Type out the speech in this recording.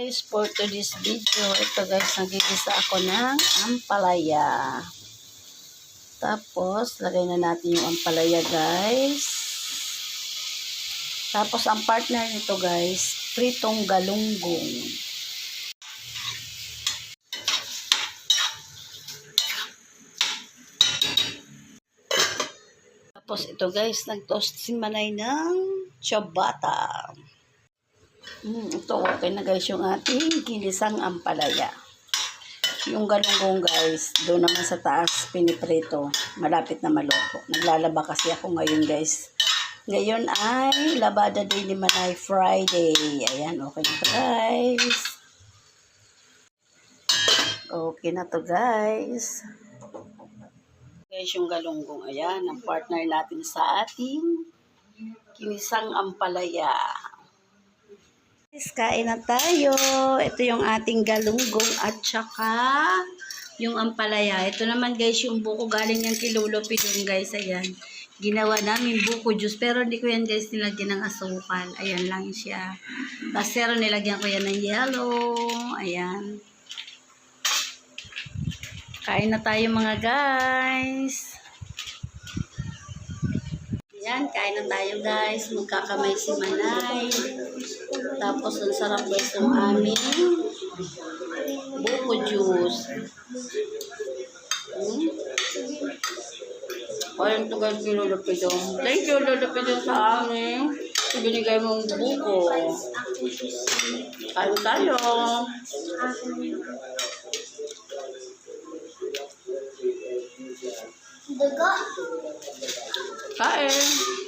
guys, for today's video, ito guys, nagigisa ako ng ampalaya. Tapos, lagay na natin yung ampalaya guys. Tapos, ang partner nito guys, pritong galunggong. Tapos, ito guys, nag-toast si Manay ng ciabatta. Ito okay na guys yung ating ginisang ampalaya. Yung galunggong guys, doon naman sa taas piniprito. Malapit na maluto. Naglalaba kasi ako ngayon guys. Ngayon ay labada day ni Manay Friday. Ayan, okay na to guys. Okay na to guys. Guys, yung galunggong, ayan, ang partner natin sa ating ginisang ampalaya. Kain na tayo. Ito yung ating galunggong at saka yung ampalaya. Ito naman guys yung buko galing yung kilulupi dun guys. Ayan. Ginawa namin buko juice. Pero hindi ko yan guys nilagyan ng asukal. Ayan lang siya. Pero nilagyan ko yan ng yellow. Ayan. Kain na tayo mga guys. Ayan. Kain na tayo guys. Magkakamay si Manay. Tapos, ang sarap guys ng aming buko juice. Ayun ito guys, Lolo-Pido. Thank you, Lolo-Pido, sa amin. Binigay mong buko. Kain tayo. Kain.